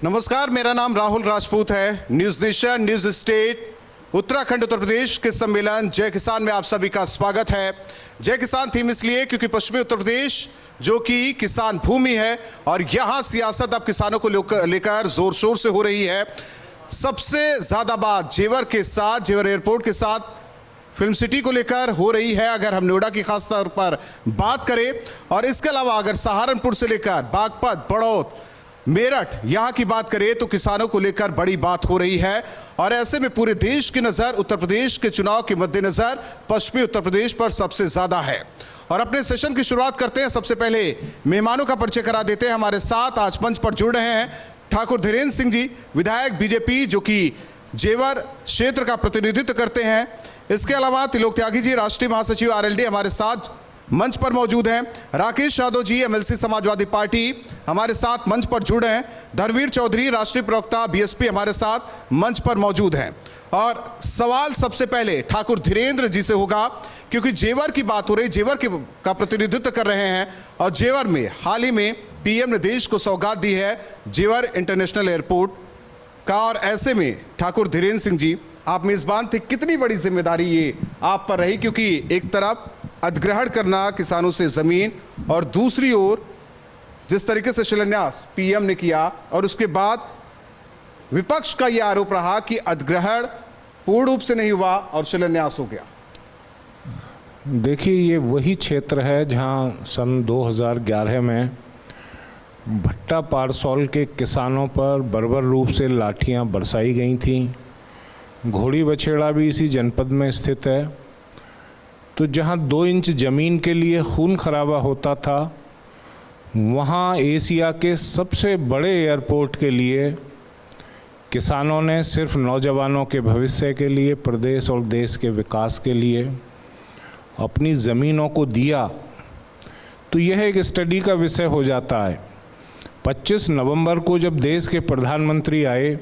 नमस्कार, मेरा नाम राहुल राजपूत है। News nation, news state, Uttarakhand Uttar Pradesh के सम्मेलन जय किसान में आप सभी का स्वागत है। जय किसान थीम इसलिए क्योंकि पश्चिमी उत्तर प्रदेश जो कि किसान भूमि है और यहाँ सियासत अब किसानों को लेकर जोर शोर से हो रही है। सबसे ज़्यादा बात जेवर के साथ, जेवर एयरपोर्ट के साथ फिल्म सिटी को लेकर हो रही है। अगर हम नोएडा की खास तौर पर बात करें और इसके अलावा अगर सहारनपुर से लेकर बागपत, बड़ौद, मेरठ यहाँ की बात करें तो किसानों को लेकर बड़ी बात हो रही है। और ऐसे में पूरे देश की नज़र उत्तर प्रदेश के चुनाव के मद्देनज़र पश्चिमी उत्तर प्रदेश पर सबसे ज़्यादा है। और अपने सेशन की शुरुआत करते हैं। सबसे पहले मेहमानों का परिचय करा देते हैं। हमारे साथ आज मंच पर जुड़ रहे हैं ठाकुर धीरेन्द्र सिंह जी, विधायक बीजेपी, जो कि जेवर क्षेत्र का प्रतिनिधित्व करते हैं। इसके अलावा त्रिलोक त्यागी जी, राष्ट्रीय महासचिव आरएलडी, हमारे साथ मंच पर मौजूद हैं। राकेश यादव जी, एमएलसी समाजवादी पार्टी, हमारे साथ मंच पर जुड़े हैं। धर्मवीर चौधरी, राष्ट्रीय प्रवक्ता बीएसपी, हमारे साथ मंच पर मौजूद हैं। और सवाल सबसे पहले ठाकुर धीरेन्द्र जी से होगा क्योंकि जेवर की बात हो रही, जेवर का प्रतिनिधित्व कर रहे हैं। और जेवर में हाल ही में पीएम ने देश को सौगात दी है जेवर इंटरनेशनल एयरपोर्ट का। और ऐसे में ठाकुर धीरेन्द्र सिंह जी, आप मेज़बान थे, कितनी बड़ी जिम्मेदारी ये आप पर रही? क्योंकि एक तरफ अधिग्रहण करना किसानों से ज़मीन और दूसरी ओर जिस तरीके से शिलान्यास पीएम ने किया और उसके बाद विपक्ष का यह आरोप रहा कि अधिग्रहण पूर्ण रूप से नहीं हुआ और शिलान्यास हो गया। देखिए, ये वही क्षेत्र है जहां सन 2011 में भट्टा पारसौल के किसानों पर बर्बर रूप से लाठियां बरसाई गई थीं। घोड़ी बछेड़ा भी इसी जनपद में स्थित है। तो जहां 2 इंच ज़मीन के लिए खून खराबा होता था, वहां एशिया के सबसे बड़े एयरपोर्ट के लिए किसानों ने सिर्फ नौजवानों के भविष्य के लिए, प्रदेश और देश के विकास के लिए अपनी ज़मीनों को दिया। तो यह एक स्टडी का विषय हो जाता है। 25 नवंबर को जब देश के प्रधानमंत्री आए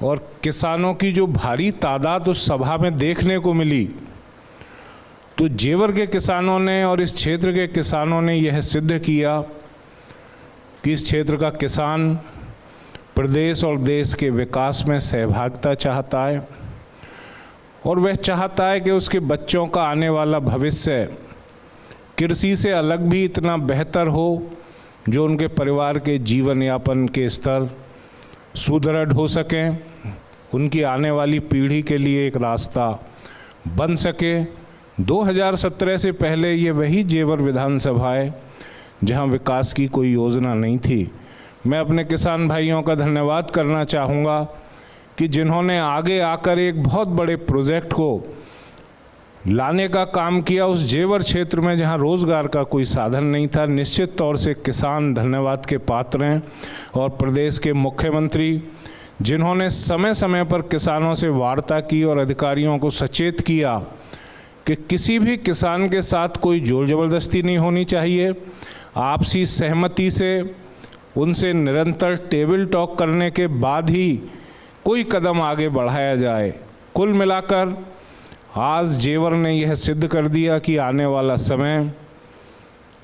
और किसानों की जो भारी तादाद उस सभा में देखने को मिली, तो जेवर के किसानों ने और इस क्षेत्र के किसानों ने यह सिद्ध किया कि इस क्षेत्र का किसान प्रदेश और देश के विकास में सहभागिता चाहता है और वह चाहता है कि उसके बच्चों का आने वाला भविष्य कृषि से अलग भी इतना बेहतर हो जो उनके परिवार के जीवन यापन के स्तर सुदृढ़ हो सकें, उनकी आने वाली पीढ़ी के लिए एक रास्ता बन सके। 2017 से पहले ये वही जेवर विधानसभा है जहां विकास की कोई योजना नहीं थी। मैं अपने किसान भाइयों का धन्यवाद करना चाहूँगा कि जिन्होंने आगे आकर एक बहुत बड़े प्रोजेक्ट को लाने का काम किया उस जेवर क्षेत्र में जहां रोज़गार का कोई साधन नहीं था। निश्चित तौर से किसान धन्यवाद के पात्र हैं। और प्रदेश के मुख्यमंत्री जिन्होंने समय समय पर किसानों से वार्ता की और अधिकारियों को सचेत किया कि किसी भी किसान के साथ कोई जोर ज़बरदस्ती नहीं होनी चाहिए, आपसी सहमति से उनसे निरंतर टेबल टॉक करने के बाद ही कोई कदम आगे बढ़ाया जाए। कुल मिलाकर आज जेवर ने यह सिद्ध कर दिया कि आने वाला समय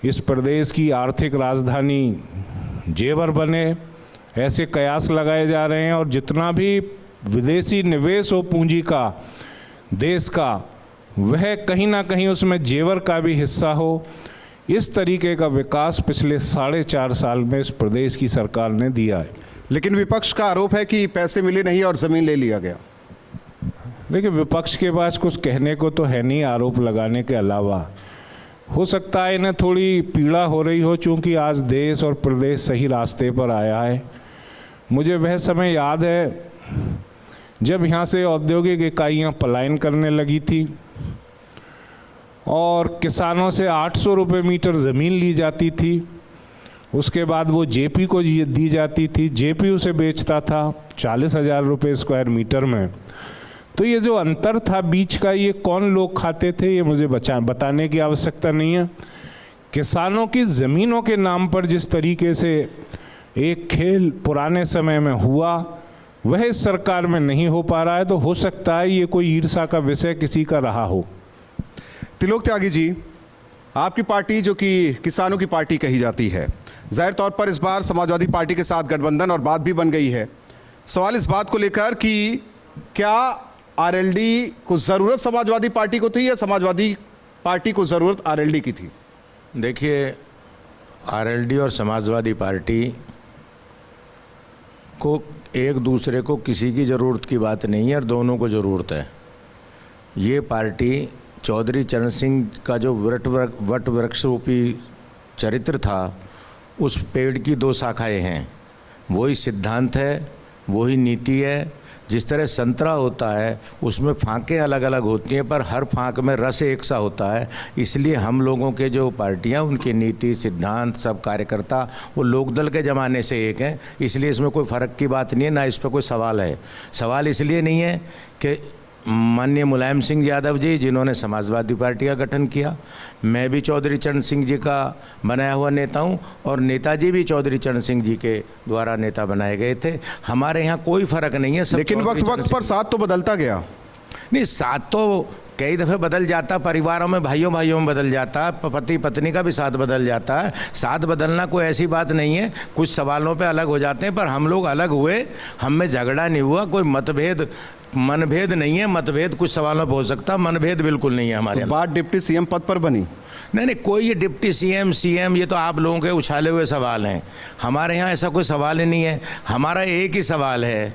इस प्रदेश की आर्थिक राजधानी जेवर बने, ऐसे कयास लगाए जा रहे हैं। और जितना भी विदेशी निवेश हो पूंजी का देश का, वह कहीं ना कहीं उसमें जेवर का भी हिस्सा हो। इस तरीके का विकास पिछले 4.5 साल में इस प्रदेश की सरकार ने दिया है। लेकिन विपक्ष का आरोप है कि पैसे मिले नहीं और ज़मीन ले लिया गया। देखिए, विपक्ष के पास कुछ कहने को तो है नहीं आरोप लगाने के अलावा। हो सकता है इन्हें थोड़ी पीड़ा हो रही हो चूँकि आज देश और प्रदेश सही रास्ते पर आया है। मुझे वह समय याद है जब यहाँ से औद्योगिक इकाइयाँ पलायन करने लगी थी और किसानों से 800 रुपये मीटर ज़मीन ली जाती थी। उसके बाद वो जेपी को दी जाती थी, जेपी उसे बेचता था 40,000 रुपये स्क्वायर मीटर में। तो ये जो अंतर था बीच का, ये कौन लोग खाते थे ये मुझे बताने की आवश्यकता नहीं है। किसानों की ज़मीनों के नाम पर जिस तरीके से एक खेल पुराने समय में हुआ, वह इस सरकार में नहीं हो पा रहा है। तो हो सकता है ये कोई ईर्ष्या का विषय किसी का रहा हो। त्रिलोक त्यागी जी, आपकी पार्टी जो कि किसानों की पार्टी कही जाती है, जाहिर तौर पर इस बार समाजवादी पार्टी के साथ गठबंधन और बात भी बन गई है। सवाल इस बात को लेकर कि क्या आरएलडी को ज़रूरत समाजवादी पार्टी को थी या समाजवादी पार्टी को ज़रूरत आरएलडी की थी? देखिए, आरएलडी और समाजवादी पार्टी को एक दूसरे को किसी की ज़रूरत की बात नहीं है और दोनों को ज़रूरत है। ये पार्टी चौधरी चरण सिंह का जो वट वृक्ष रूपी चरित्र था, उस पेड़ की दो शाखाएं हैं। वही सिद्धांत है, वही नीति है। जिस तरह संतरा होता है उसमें फांकें अलग अलग होती हैं, पर हर फांक में रस एक सा होता है। इसलिए हम लोगों के जो पार्टियां, उनकी नीति, सिद्धांत, सब कार्यकर्ता वो लोकदल के ज़माने से एक हैं। इसलिए इसमें कोई फ़र्क की बात नहीं है, ना इस पर कोई सवाल है। सवाल इसलिए नहीं है कि माननीय मुलायम सिंह यादव जी, जिन्होंने समाजवादी पार्टी का गठन किया, मैं भी चौधरी चरण सिंह जी का बनाया हुआ नेता हूं और नेताजी भी चौधरी चरण सिंह जी के द्वारा नेता बनाए गए थे। हमारे यहाँ कोई फ़र्क नहीं है। लेकिन वक्त वक्त पर साथ तो बदलता गया। नहीं, साथ तो कई दफ़े बदल जाता, परिवारों में भाइयों भाइयों में बदल जाता, पति पत्नी का भी साथ बदल जाता है। साथ बदलना कोई ऐसी बात नहीं है। कुछ सवालों पे अलग हो जाते हैं, पर हम लोग अलग हुए, हम में झगड़ा नहीं हुआ, कोई मनभेद नहीं है। मतभेद कुछ सवालों पर हो सकता, मनभेद बिल्कुल नहीं है हमारे। तो बात डिप्टी सीएम पद पर बनी? नहीं, कोई ये डिप्टी सीएम ये तो आप लोगों के उछाले हुए सवाल हैं। हमारे यहाँ ऐसा कोई सवाल ही नहीं है। हमारा एक ही सवाल है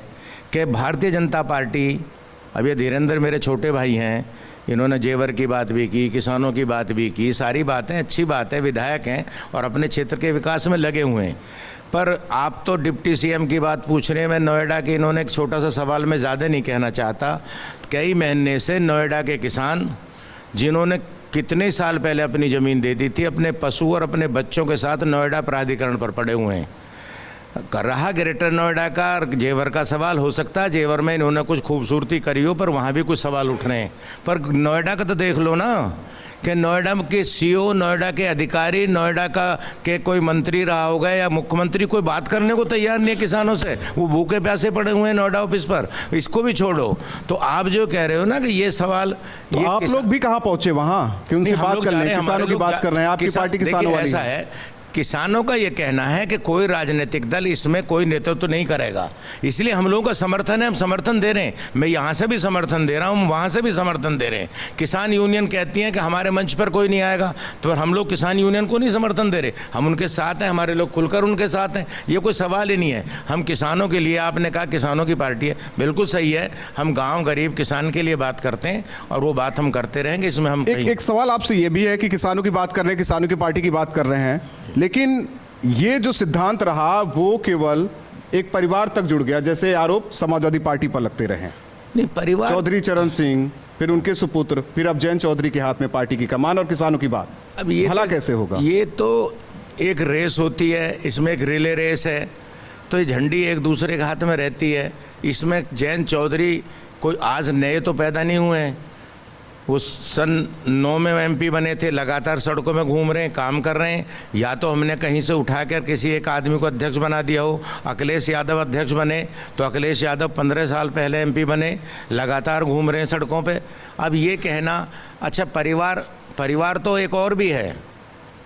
कि भारतीय जनता पार्टी, अब ये धीरेन्द्र मेरे छोटे भाई हैं, इन्होंने जेवर की बात भी की, किसानों की बात भी की, सारी बातें अच्छी बात है, विधायक हैं और अपने क्षेत्र के विकास में लगे हुए हैं। पर आप तो डिप्टी सीएम की बात पूछ रहे हैं। मैं नोएडा के, इन्होंने एक छोटा सा सवाल मैं ज़्यादा नहीं कहना चाहता। कई महीने से नोएडा के किसान, जिन्होंने कितने साल पहले अपनी ज़मीन दे दी थी, अपने पशु और अपने बच्चों के साथ नोएडा प्राधिकरण पर पड़े हुए हैं। कर रहा ग्रेटर नोएडा का जेवर का सवाल हो सकता है, जेवर में इन्होंने कुछ खूबसूरती करी हो, पर वहाँ भी कुछ सवाल उठ रहे हैं। पर नोएडा का तो देख लो ना, कि नोएडा के सीओ, नोएडा के अधिकारी, नोएडा का के कोई मंत्री रहा होगा या मुख्यमंत्री, कोई बात करने को तैयार नहीं है किसानों से। वो भूखे प्यासे पड़े हुए हैं नोएडा ऑफिस पर। इसको भी छोड़ो। तो आप जो कह रहे हो ना कि ये सवाल, तो ये आप लोग भी कहाँ पहुँचे वहाँ कि उनसे बात कर रहे हैं, किसानों की बात कर रहे हैं? आपकी पार्टी किसानों वाली ऐसा है, किसानों का ये कहना है कि कोई राजनीतिक दल इसमें कोई नेतृत्व नहीं करेगा, इसलिए हम लोगों का समर्थन है, हम समर्थन दे रहे हैं। मैं यहाँ से भी समर्थन दे रहा हूँ, वहाँ से भी समर्थन दे रहे हैं। किसान यूनियन कहती हैं कि हमारे मंच पर कोई नहीं आएगा, तो हम लोग किसान यूनियन को नहीं समर्थन दे रहे, हम उनके साथ हैं, हमारे लोग खुलकर उनके साथ हैं। ये कोई सवाल ही नहीं है। हम किसानों के लिए, आपने कहा किसानों की पार्टी है, बिल्कुल सही है। हम गाँव गरीब किसान के लिए बात करते हैं और वो बात हम करते रहेंगे। इसमें हम एक सवाल आपसे ये भी है कि किसानों की बात कर रहे हैं, किसानों की पार्टी की बात कर रहे हैं, लेकिन ये जो सिद्धांत रहा वो केवल एक परिवार तक जुड़ गया, जैसे आरोप समाजवादी पार्टी पर लगते रहे। नहीं, परिवार, चौधरी चरण सिंह, फिर उनके सुपुत्र, फिर अब जयंत चौधरी के हाथ में पार्टी की कमान और किसानों की बात। अब ये भला तो, कैसे होगा? ये तो एक रेस होती है, इसमें एक रिले रेस है, तो ये झंडी एक दूसरे के हाथ में रहती है। इसमें जयंत चौधरी कोई आज नए तो पैदा नहीं हुए हैं, वो सन 9 में एमपी बने थे, लगातार सड़कों में घूम रहे हैं, काम कर रहे हैं। या तो हमने कहीं से उठाकर किसी एक आदमी को अध्यक्ष बना दिया हो। अखिलेश यादव अध्यक्ष बने तो अखिलेश यादव 15 साल पहले एमपी बने, लगातार घूम रहे हैं सड़कों पे। अब ये कहना, अच्छा परिवार तो एक और भी है।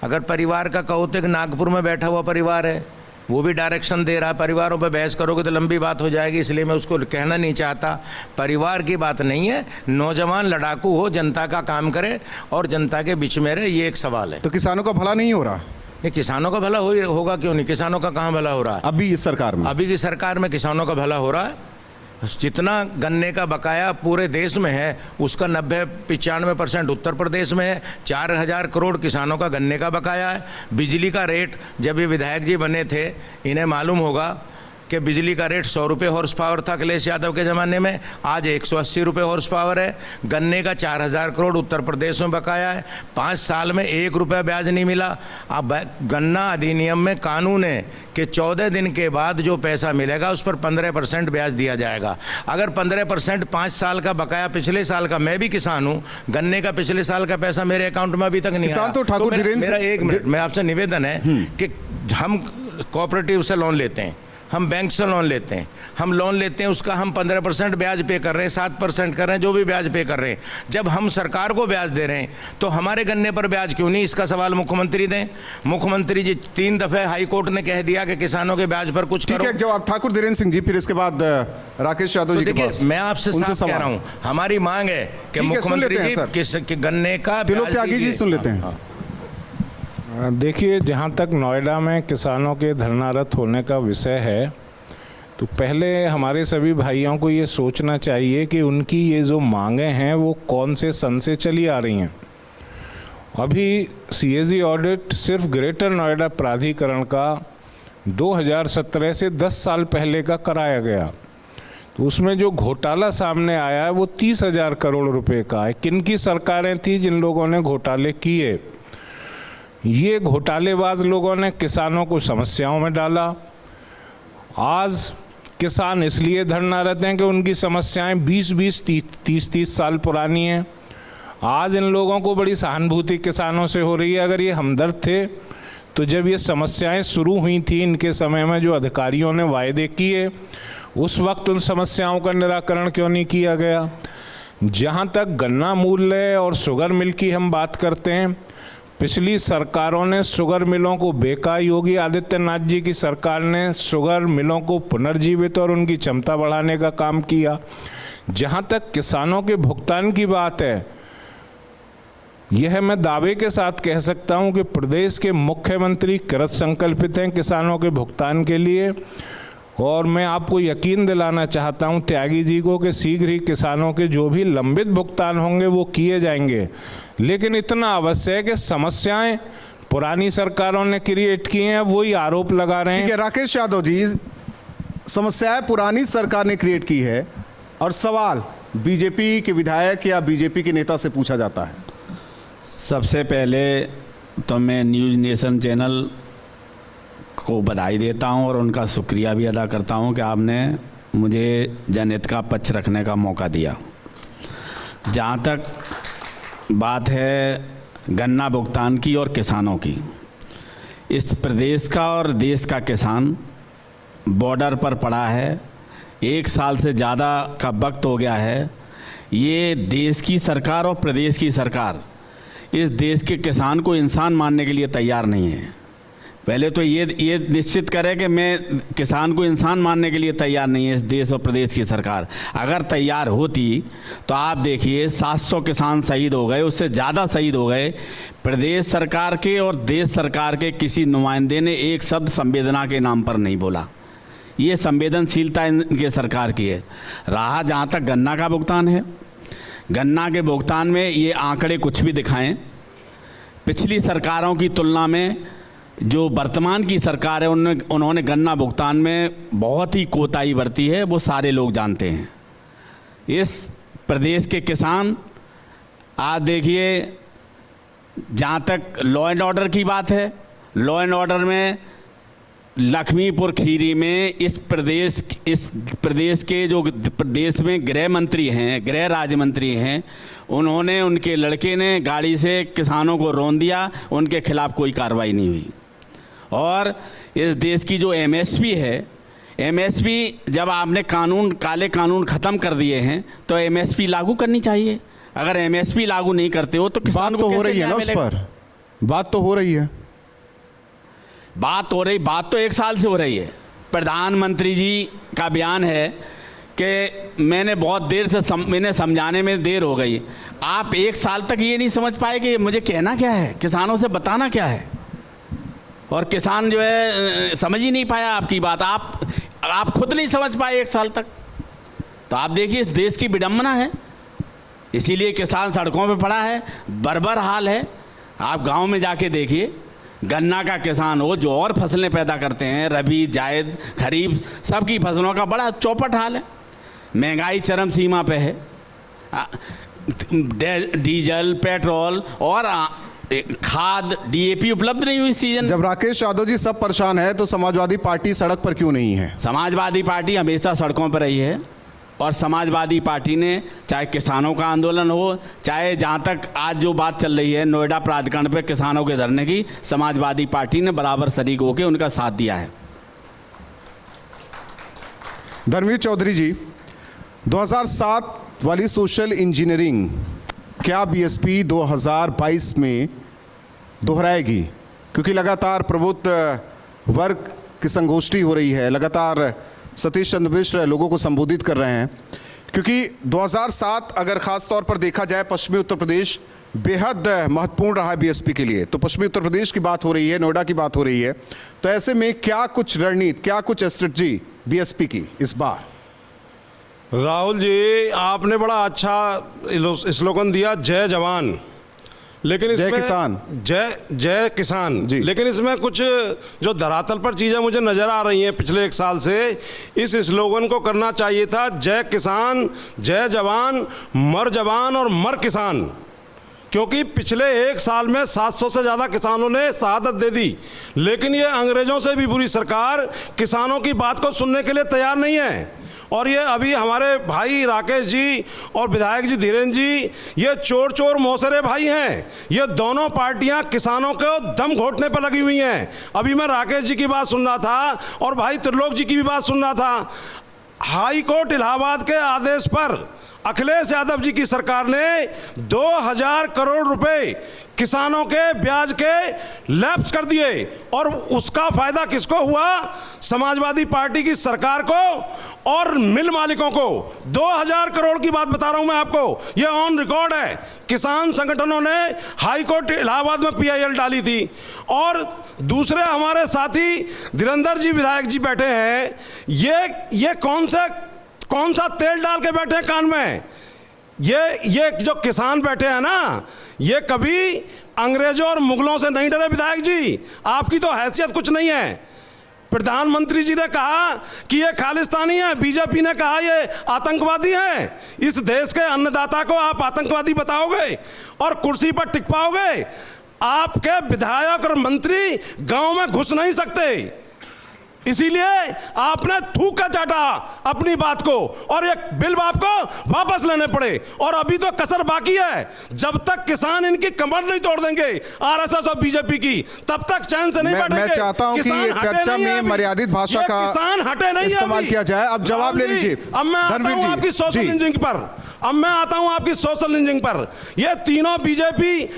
अगर परिवार का कहो तो एक नागपुर में बैठा हुआ परिवार है, वो भी डायरेक्शन दे रहा है। परिवारों पे बहस करोगे तो लंबी बात हो जाएगी, इसलिए मैं उसको कहना नहीं चाहता। परिवार की बात नहीं है, नौजवान लड़ाकू हो, जनता का काम करे और जनता के बीच में रहे, ये एक सवाल है। तो किसानों का भला नहीं हो रहा? नहीं, किसानों का भला होगा क्यों नहीं? किसानों का कहाँ भला हो रहा है? अभी इस सरकार में, अभी की सरकार में किसानों का भला हो रहा है। जितना गन्ने का बकाया पूरे देश में है, उसका 90-95% उत्तर प्रदेश में है। 4000 करोड़ किसानों का गन्ने का बकाया है। बिजली का रेट, जब ये विधायक जी बने थे, इन्हें मालूम होगा कि बिजली का रेट 100 रुपये हॉर्स पावर था अखिलेश यादव के ज़माने में, आज 180 रुपये हॉर्स पावर है। गन्ने का 4000 करोड़ उत्तर प्रदेश में बकाया है। 5 साल में 1 रुपया ब्याज नहीं मिला। अब गन्ना अधिनियम में कानून है कि 14 दिन के बाद जो पैसा मिलेगा उस पर 15% ब्याज दिया जाएगा। अगर 15% 5 साल का बकाया, पिछले साल का, मैं भी किसान हूँ, गन्ने का पिछले साल का पैसा मेरे अकाउंट में अभी तक नहीं आया। तो ठाकुर मेरा 1 मिनट में आपसे निवेदन है कि हम कोऑपरेटिव से लोन लेते हैं, हम बैंक से लोन लेते हैं, हम लोन लेते हैं उसका हम 15% ब्याज पे कर रहे हैं, 7% कर रहे हैं, जो भी ब्याज पे कर रहे हैं। जब हम सरकार को ब्याज दे रहे हैं तो हमारे गन्ने पर ब्याज क्यों नहीं, इसका सवाल मुख्यमंत्री दें। मुख्यमंत्री जी 3 दफ़े हाई कोर्ट ने कह दिया कि किसानों के ब्याज पर कुछ ठीक करो। है, जवाब ठाकुर धीरेन्द्र सिंह जी, फिर इसके बाद राकेश यादव तो जी के देखिए, पास। मैं आपसे उनसे साफ कह सवाल। रहा हूं, हमारी मांग है कि ठीक है, सुन मुख्यमंत्री लेते हैं जी सर। कि गन्ने का तिलोक ब्याज त्यागी जी दीजिए। सुन लेते हैं। हाँ। देखिए, जहाँ तक नोएडा में किसानों के धरनारत होने का विषय है, तो पहले हमारे सभी भाइयों को ये सोचना चाहिए कि उनकी ये जो मांगें हैं वो कौन से सन से चली आ रही हैं। अभी सीएजी ऑडिट सिर्फ ग्रेटर नोएडा प्राधिकरण का 2017 से 10 साल पहले का कराया गया, तो उसमें जो घोटाला सामने आया है वो 30,000 करोड़ रुपए का है। किन की सरकारें थी जिन लोगों ने घोटाले किए? ये घोटालेबाज लोगों ने किसानों को समस्याओं में डाला। आज किसान इसलिए धरनारत हैं कि उनकी समस्याएं 20-20, 30-30 साल पुरानी हैं। आज इन लोगों को बड़ी सहानुभूति किसानों से हो रही है। अगर ये हमदर्द थे तो जब ये समस्याएं शुरू हुई थी इनके समय में, जो अधिकारियों ने वायदे किए, उस वक्त उन समस्याओं का निराकरण क्यों नहीं किया गया? जहाँ तक गन्ना मूल्य और शुगर मिल की हम बात करते हैं, पिछली सरकारों ने शुगर मिलों को बेका। योगी आदित्यनाथ जी की सरकार ने शुगर मिलों को पुनर्जीवित और उनकी क्षमता बढ़ाने का काम किया। जहाँ तक किसानों के भुगतान की बात है, यह मैं दावे के साथ कह सकता हूँ कि प्रदेश के मुख्यमंत्री कृत संकल्पित हैं किसानों के भुगतान के लिए, और मैं आपको यकीन दिलाना चाहता हूं त्यागी जी को कि शीघ्र ही किसानों के जो भी लंबित भुगतान होंगे वो किए जाएंगे। लेकिन इतना अवश्य है कि समस्याएं पुरानी सरकारों ने क्रिएट की हैं, वही आरोप लगा रहे हैं। ठीक है राकेश यादव जी, समस्याएं पुरानी सरकार ने क्रिएट की है और सवाल बीजेपी के विधायक या बीजेपी के नेता से पूछा जाता है। सबसे पहले तो मैं न्यूज़ नेशन चैनल को बधाई देता हूं और उनका शुक्रिया भी अदा करता हूं कि आपने मुझे जनहित का पक्ष रखने का मौका दिया। जहां तक बात है गन्ना भुगतान की और किसानों की, इस प्रदेश का और देश का किसान बॉर्डर पर पड़ा है। 1 साल से ज़्यादा का वक्त हो गया है। ये देश की सरकार और प्रदेश की सरकार इस देश के किसान को इंसान मानने के लिए तैयार नहीं है। पहले तो ये निश्चित करे कि मैं किसान को इंसान मानने के लिए तैयार नहीं है इस देश और प्रदेश की सरकार। अगर तैयार होती तो आप देखिए 700 किसान शहीद हो गए, उससे ज़्यादा शहीद हो गए। प्रदेश सरकार के और देश सरकार के किसी नुमाइंदे ने एक शब्द संवेदना के नाम पर नहीं बोला। ये संवेदनशीलता इनके सरकार की है। रहा जहाँ तक गन्ना का भुगतान है, गन्ना के भुगतान में ये आंकड़े कुछ भी दिखाएं, पिछली सरकारों की तुलना में जो वर्तमान की सरकार है उन्होंने गन्ना भुगतान में बहुत ही कोताही बरती है, वो सारे लोग जानते हैं। इस प्रदेश के किसान आज देखिए, जहाँ तक लॉ एंड ऑर्डर की बात है, लॉ एंड ऑर्डर में लखीमपुर खीरी में इस प्रदेश के जो प्रदेश में गृह मंत्री हैं, गृह राज्य मंत्री हैं, उन्होंने, उनके लड़के ने गाड़ी से किसानों को रौंद दिया, उनके खिलाफ कोई कार्रवाई नहीं हुई। और इस देश की जो एमएसपी है, एमएसपी जब आपने काले कानून ख़त्म कर दिए हैं तो एमएसपी लागू करनी चाहिए। अगर एमएसपी लागू नहीं करते हो तो किसान बात तो हो रही है ना उस पर, बात तो हो रही है। बात तो 1 साल से हो रही है। प्रधानमंत्री जी का बयान है कि मैंने बहुत देर से मैंने समझाने में देर हो गई। आप 1 साल तक ये नहीं समझ पाए कि मुझे कहना क्या है, किसानों से बताना क्या है, और किसान जो है समझ ही नहीं पाया आपकी बात। आप खुद नहीं समझ पाए 1 साल तक। तो आप देखिए इस देश की विडंबना है, इसीलिए किसान सड़कों पे पड़ा है, बर्बर हाल है। आप गांव में जाके देखिए, गन्ना का किसान हो, जो और फसलें पैदा करते हैं, रबी, जायद, खरीफ, सबकी फसलों का बड़ा चौपट हाल है। महंगाई चरम सीमा पे है। डीजल, पेट्रोल और खाद, डीएपी उपलब्ध नहीं हुई इस सीजन। जब राकेश यादव जी सब परेशान है तो समाजवादी पार्टी सड़क पर क्यों नहीं है? समाजवादी पार्टी हमेशा सड़कों पर रही है, और समाजवादी पार्टी ने, चाहे किसानों का आंदोलन हो, चाहे जहाँ तक आज जो बात चल रही है नोएडा प्राधिकरण पर किसानों के धरने की, समाजवादी पार्टी ने बराबर शरीक होकर उनका साथ दिया है। धर्मवीर चौधरी जी, 2007 वाली सोशल इंजीनियरिंग क्या बीएसपी 2022 में दोहराएगी? क्योंकि लगातार प्रबुद्ध वर्ग की संगोष्ठी हो रही है, लगातार सतीश चंद्र मिश्र लोगों को संबोधित कर रहे हैं, क्योंकि 2007 अगर ख़ास तौर पर देखा जाए पश्चिमी उत्तर प्रदेश बेहद महत्वपूर्ण रहा है बीएसपी के लिए। तो पश्चिमी उत्तर प्रदेश की बात हो रही है, नोएडा की बात हो रही है, तो ऐसे में क्या कुछ रणनीति, क्या कुछ स्ट्रेटजी बीएसपी की इस बार? राहुल जी, आपने बड़ा अच्छा स्लोगन दिया, जय जवान, लेकिन इसमें जय किसान। जय किसान जी। लेकिन इसमें कुछ जो धरातल पर चीज़ें मुझे नज़र आ रही हैं पिछले 1 साल से, इस स्लोगन को करना चाहिए था जय किसान, जय जवान, मर जवान और मर किसान। क्योंकि पिछले 1 साल में 700 से ज़्यादा किसानों ने शहादत दे दी, लेकिन ये अंग्रेज़ों से भी बुरी सरकार किसानों की बात को सुनने के लिए तैयार नहीं है। और ये अभी हमारे भाई राकेश जी और विधायक जी धीरेन्द्र जी, ये चोर चोर मौसरे भाई हैं। ये दोनों पार्टियां किसानों को दम घोटने पर लगी हुई हैं। अभी मैं राकेश जी की बात सुन रहा था और भाई त्रिलोक जी की भी बात सुन रहा था। हाई कोर्ट इलाहाबाद के आदेश पर अखिलेश यादव जी की सरकार ने 2000 करोड़ रुपए किसानों के ब्याज के लैप्स कर दिए, और उसका फायदा किसको हुआ? समाजवादी पार्टी की सरकार को और मिल मालिकों को। 2000 करोड़ की बात बता रहा हूं मैं आपको, यह ऑन रिकॉर्ड है। किसान संगठनों ने हाई कोर्ट इलाहाबाद में पीआईएल डाली थी। और दूसरे हमारे साथी धीरेन्द्र जी विधायक जी बैठे हैं, ये कौन सा तेल डाल के बैठे हैं कान में? ये जो किसान बैठे हैं ना, ये कभी अंग्रेजों और मुगलों से नहीं डरे। विधायक जी, आपकी तो हैसियत कुछ नहीं है। प्रधानमंत्री जी ने कहा कि ये खालिस्तानी है, बीजेपी ने कहा ये आतंकवादी है। इस देश के अन्नदाता को आप आतंकवादी बताओगे और कुर्सी पर टिक पाओगे? आपके विधायक और मंत्री गांव में घुस नहीं सकते, इसीलिए आपने थूक कर चाटा अपनी बात को, और एक बिल आपको वापस लेने पड़े। और अभी तो कसर बाकी है। जब तक किसान इनकी कमर नहीं तोड़ देंगे आरएसएस और बीजेपी की, तब तक चैन से नहीं बैठेंगे। मैं चाहता हूं कि ये चर्चा में मर्यादित भाषा का किसान हटे नहीं इस्तेमाल किया जाए। अब जवाब ले लीजिए। अब मैं आता हूं आपकी सोशल इंजीनियरिंग पर। अब मैं आता हूं आपकी सोशल इंजीनियरिंग पर। ये तीनों बीजेपी,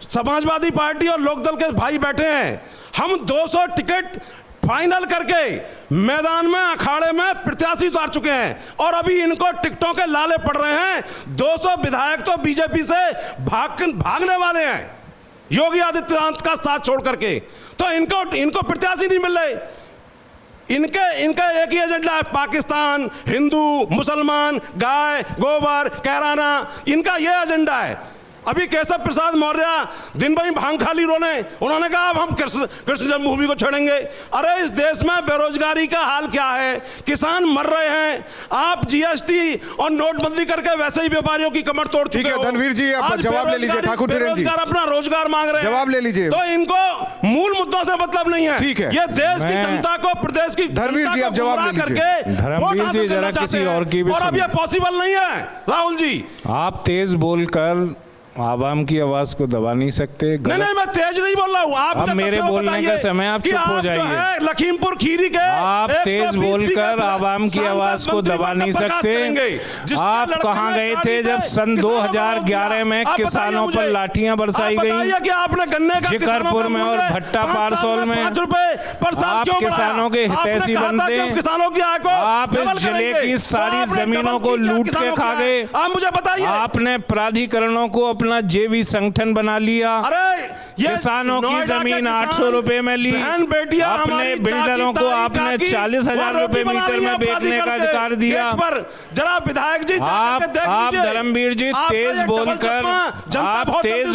समाजवादी पार्टी और लोकदल के भाई बैठे हैं। हम 200 टिकट फाइनल करके मैदान में, अखाड़े में प्रत्याशी उतार चुके हैं, और अभी इनको टिकटों के लाले पड़ रहे हैं। 200 विधायक तो बीजेपी से भागने वाले हैं योगी आदित्यनाथ का साथ छोड़ करके। तो इनको प्रत्याशी नहीं मिल रहे। इनका एक ही एजेंडा है, पाकिस्तान, हिंदू, मुसलमान, गाय, गोबर, कैराना, इनका यह एजेंडा है। अभी केशव प्रसाद मौर्य दिन भर भांग खाली रोने, उन्होंने कहा अब हम कृष्ण जन्मभूमि को छोड़ेंगे। अरे इस देश में बेरोजगारी का हाल क्या है? किसान मर रहे हैं। आप जीएसटी और नोटबंदी करके वैसे ही व्यापारियों की कमर तोड़ चुके हो। ठीक है धनवीर जी, आप जवाब ले लीजिए। ठाकुर धीरेन्द्र जी अपना रोजगार मांग रहे हैं, जवाब ले लीजिए। तो इनको मूल मुद्दों से मतलब नहीं है। ठीक है, ये देश की जनता को, प्रदेश की धनवीर जी आप जवाब ले लीजिए। धर्मवीर जी जरा किसी और की भी, और अब ये पॉसिबल नहीं है। राहुल जी, आप तेज बोलकर आवाम की आवाज को दबा नहीं सकते। नहीं, मैं तेज नहीं बोल रहा हूँ। आप अब मेरे बोलने का समय, आप चुप हो जाइए। लखीमपुर खीरी के आप तेज बोलकर आवाम की आवाज को दबा नहीं सकते। आप कहां गए थे जब सन 2011 में किसानों पर लाठियां बरसाई गई? शिकारपुर में और भट्टा पारसौल में आप किसानों के हितैषी बनते। आप इस जिले की सारी जमीनों को लूट के खा गए। आप मुझे बताइए, आपने प्राधिकरणों को अपना जेवी संगठन बना लिया। अरे किसानों की जमीन 800 रुपए में ली। अपने बिल्डरों को आपने 40,000 रुपए मीटर में बेचने का अधिकार दिया। जरा विधायक जी, आप धर्मवीर जी तेज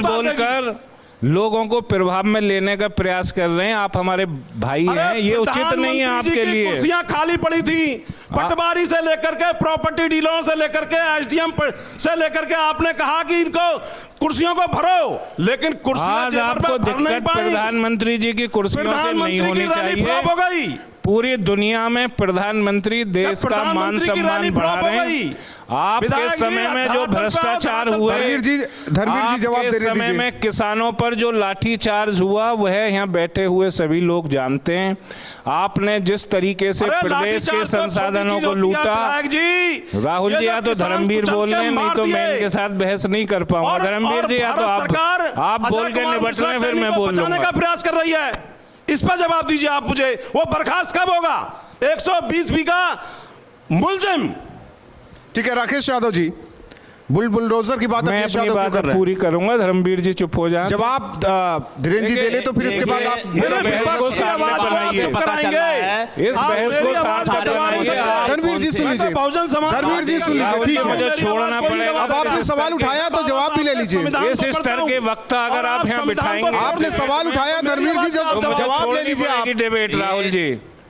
बोलकर लोगों को प्रभाव में लेने का प्रयास कर रहे हैं। आप हमारे भाई हैं, ये उचित नहीं है आपके लिए। कुर्सियां खाली पड़ी थी, पटवारी से लेकर के प्रॉपर्टी डीलरों से लेकर के एसडीएम से लेकर के आपने कहा कि इनको कुर्सियों को भरो, लेकिन कुर्सियां आज आपको दिक्कत प्रधानमंत्री जी की कुर्सियों से नहीं होनी चाहिए। पूरी दुनिया में प्रधानमंत्री देश का मान प्रधानमंत्री की सम्मान रानी बढ़ा फ्लॉप हो रहे गई। हैं। आपके विधायक जी, समय में जो धरातल पर भ्रष्टाचार धरातल हुए, धर्मवीर जी जवाब आपके देने समय दीजिए। में किसानों पर जो लाठीचार्ज हुआ वह यहाँ बैठे हुए सभी लोग जानते हैं। आपने जिस तरीके से अरे प्रदेश लाठीचार्ज के तो संसाधनों छोटी को चीज होती है, लूटा। विधायक जी। राहुल ये जी, जो या तो किसान धर्मवीर कुचल बोल के लें, नहीं मार तो मैं दिए। इनके साथ बहस नहीं कर पाऊंगा। धर्मवीर जी, या तो आप बोल के निपट रहे हैं, फिर मैं बोल बचाने का लूंगा। प्रयास कर रही है। इस पर जवाब दीजिए आप मुझे। वो बर्खास्त कब होगा? 120 बीघा मुलजिम। ठीक है राकेश यादव जी, बुलडोजर की बात मैं अखिलेश अपनी यादव क्यों बात कर रहे हैं? पूरी करूंगा, धर्मवीर जी चुप हो जाए। जवाब धीरेन्द्र जी दे ले तो फिर इसके बाद आप इस बहस को सामने बनाइए, चुप कराएंगे। इस बहस को सामने बनाइए। धर्मवीर जी सुन लीजिए, बहुजन समाज धर्मवीर जी सुन लीजिए, राहुल ठीक जी, मुझे है। छोड़ना पड़ेगा। अब आपने सवाल उठाया तो जवाब भी ले लीजिए। इस स्तर के वक्ता अगर आप यहाँ बिठाएंगे, आपने सवाल उठाया धर्मवीर जी, तो मुझे जवाब ले छोड़नी लीजिए आप। पड़ेगी डिबेट। राहुल जी,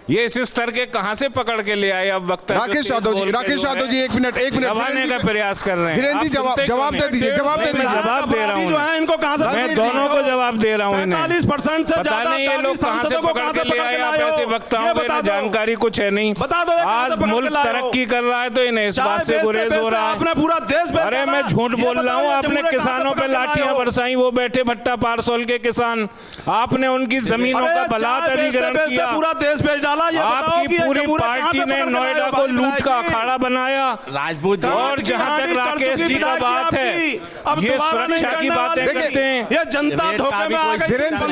ये इस स्तर के कहाँ से पकड़ के ले आए अब वक्ता? राकेश यादव जी, राकेश यादव जी, एक मिनट दबाने का प्रयास कर रहे हैं। धीरेन्द्र जी, आप सुनते जवाब क्यों दे दीजिए, नहीं? जवाब दे मैं दीजिए। जवाब दे रहा हूँ। जो है इनको कहां से मैं दोनों को जवाब दे रहा हूँ इन्हें। 45% से पता ज्यादा नहीं ये लोग कहाँ से पकड़ के ले आए। आप ऐसे वक्ताओं को इन्हें जानकारी कुछ है नहीं। बता दो, ये कहाँ से आज पकड़ के मुल्क लाए हो? तरक्की कर रहा है तो इन्हें इस बात से गुरेज हो रहा आपने है। पूरा देश बेच अरे डाला। मैं झूठ ये बोल रहा हूँ। बताओ, आपने जमुना कहाँ से किसानों पे पकड़ के लाए लाठियां हो? बरसाई, वो बैठे भट्टा पारसोल के किसान। आपने उनकी जमीनों अरे का बलात् चाय बेचते अधिग्रहण बेचते किया। पूरा देश बेच डाला। ये बताओ आपकी कि ये पूरी जमुना कहाँ पार्टी से ने पकड़ के लाए नोएडा हो? को लूट का अखाड़ा बनाया। राजपूत जी, और जहां तक राकेश जी का बात है, ये सुरक्षा की बातें करते हैं। ये जनता धोखे में आ गई। धीरेन्द्र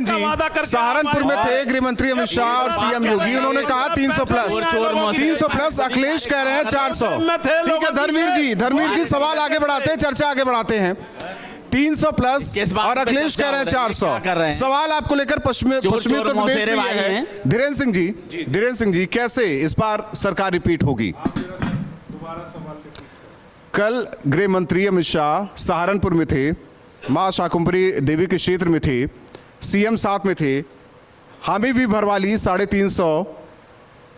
जी सहारनपुर में थे गृह मंत्री अमित शाह और सीएम योगी, उन्होंने कहा 300 प्लस, अखिलेश कह रहे हैं 400। ठीक है धर्मवीर जी सवाल आगे बढ़ाते हैं, चर्चा आगे बढ़ाते हैं। 300 प्लस किस बात और पे अखिलेश चर्चा कह रहे हैं हो रही है? 400। क्या कर रहे हैं? सवाल आपको लेकर पश्चिमी उत्तर प्रदेश मौसेरे में भाई ये है। हैं। धीरेन्द्र सिंह जी, कैसे इस बार सरकार रिपीट होगी? कल गृह मंत्री अमित शाह सहारनपुर में थे, मां शाकुंभरी देवी के क्षेत्र में थे, सीएम साथ में थे, हामी भी भरवा ली 350।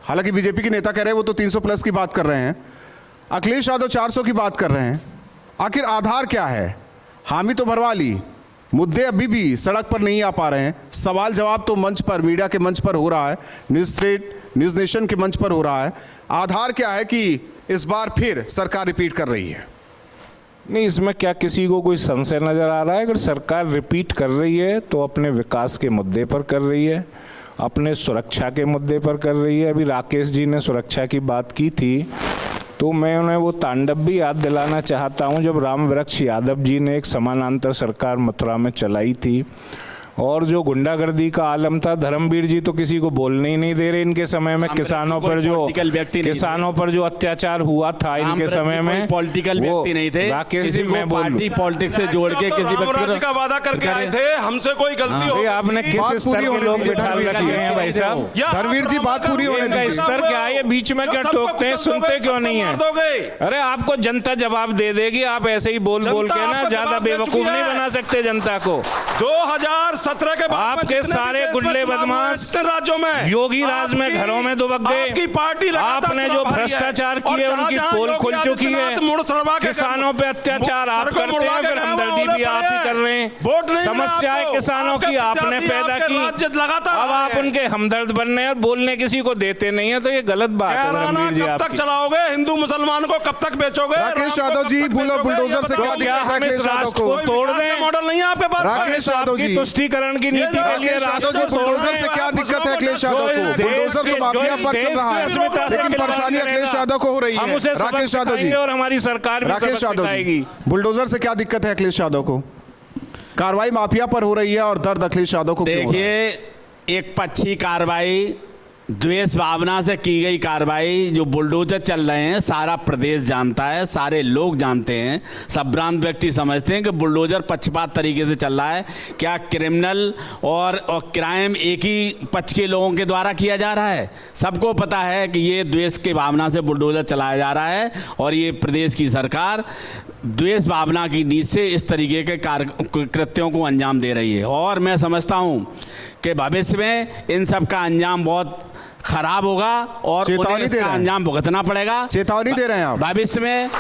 हालांकि बीजेपी के नेता कह रहे हैं वो तो 300 प्लस की बात कर रहे हैं, अखिलेश यादव 400 की बात कर रहे हैं। आखिर आधार क्या है? हामी तो भरवा ली, मुद्दे अभी भी सड़क पर नहीं आ पा रहे हैं। सवाल जवाब तो मंच पर, मीडिया के मंच पर हो रहा है, न्यूज़ स्टेट, न्यूज़ नेशन के मंच पर हो रहा है। आधार क्या है कि इस बार फिर सरकार रिपीट कर रही है? नहीं, इसमें क्या किसी को कोई संशय नजर आ रहा है? अगर सरकार रिपीट कर रही है तो अपने विकास के मुद्दे पर कर रही है, अपने सुरक्षा के मुद्दे पर कर रही है। अभी राकेश जी ने सुरक्षा की बात की थी तो मैं उन्हें वो तांडव भी याद दिलाना चाहता हूँ जब रामवृक्ष यादव जी ने एक समानांतर सरकार मथुरा में चलाई थी और जो गुंडागर्दी का आलम था। धर्मवीर जी तो किसी को बोलने ही नहीं दे रहे इनके समय में। किसानों पर जो अत्याचार हुआ था इनके समय में, पॉलिटिकल व्यक्ति नहीं थे। राकेश जी, मैं पार्टी पॉलिटिक्स से जोड़ के किसी रामराज्य का वादा करके आए थे, हमसे कोई गलती हो आपने किस स्तर के लोग बिठा रखे हैं भाई साहब? धर्मवीर जी बात पूरी होने इनका दीजिए। स्तर क्या है? ये बीच में क्या टोकते हैं? सुनते क्यों नहीं है? अरे आपको जनता जवाब दे देगी। आप ऐसे ही बोल बोल के ना ज्यादा बेवकूफ नहीं बना सकते जनता को। 2017 के बाद आपके सारे गुंडे बदमाश राज्यों में, योगी राज में घरों में दुबक गए। आपकी पार्टी आपने जो भ्रष्टाचार किए उनकी पोल खुल चुकी है। किसानों पे अत्याचार आप करते हैं, फिर हमदर्दी भी आप ही कर रहे हैं। समस्याएं किसानों की आपने पैदा की, अब आप उनके हमदर्द बनने और बोलने किसी को देते नहीं है, तो ये गलत बात है। रणवीर जी, कब तक चलाओगे? हिंदू मुसलमान को कब तक बेचोगे? राकेश यादव जी, बुलडोजर से क्या क्या दिक्कत है हम इस अखिलेश यादव राष्ट्र को? को तोड़ दें? मॉडल नहीं है आपके पास? राकेश यादव जी, तुष्टीकरण की नीति के लिए अखिलेश यादव जी, बुलडोजर से क्या दिक्कत है अखिलेश यादव को? बुलडोजर तो माफिया पर चल रहा है, लेकिन परेशानी अखिलेश यादव को हो रही है। राकेश यादव जी, और हमारी सरकार भी राकेश सबक यादव सिखाएगी। जी, बुलडोजर से क्या दिक्कत है अखिलेश यादव को? कार्रवाई माफिया पर हो रही है और दर्द अखिलेश यादव को क्यों हो रहा है? देखिए, एक पक्षी कार्रवाई, द्वेष भावना से की गई कार्रवाई, जो बुलडोजर चल रहे हैं सारा प्रदेश जानता है, सारे लोग जानते हैं, सब भ्रांत व्यक्ति समझते हैं कि बुलडोजर पक्षपात तरीके से चल रहा है। क्या क्रिमिनल और क्राइम एक ही पक्ष के लोगों के द्वारा किया जा रहा है? सबको पता है कि ये द्वेष की भावना से बुलडोजर चलाया जा रहा है और ये प्रदेश की सरकार द्वेष भावना की नींद से इस तरीके के कृत्यों को अंजाम दे रही है। और मैं समझता हूँ कि भविष्य में इन सब का अंजाम बहुत खराब होगा और उन्हें इसका अंजाम भुगतना पड़ेगा। चेतावनी दे रहे हैं आप? भविष्य में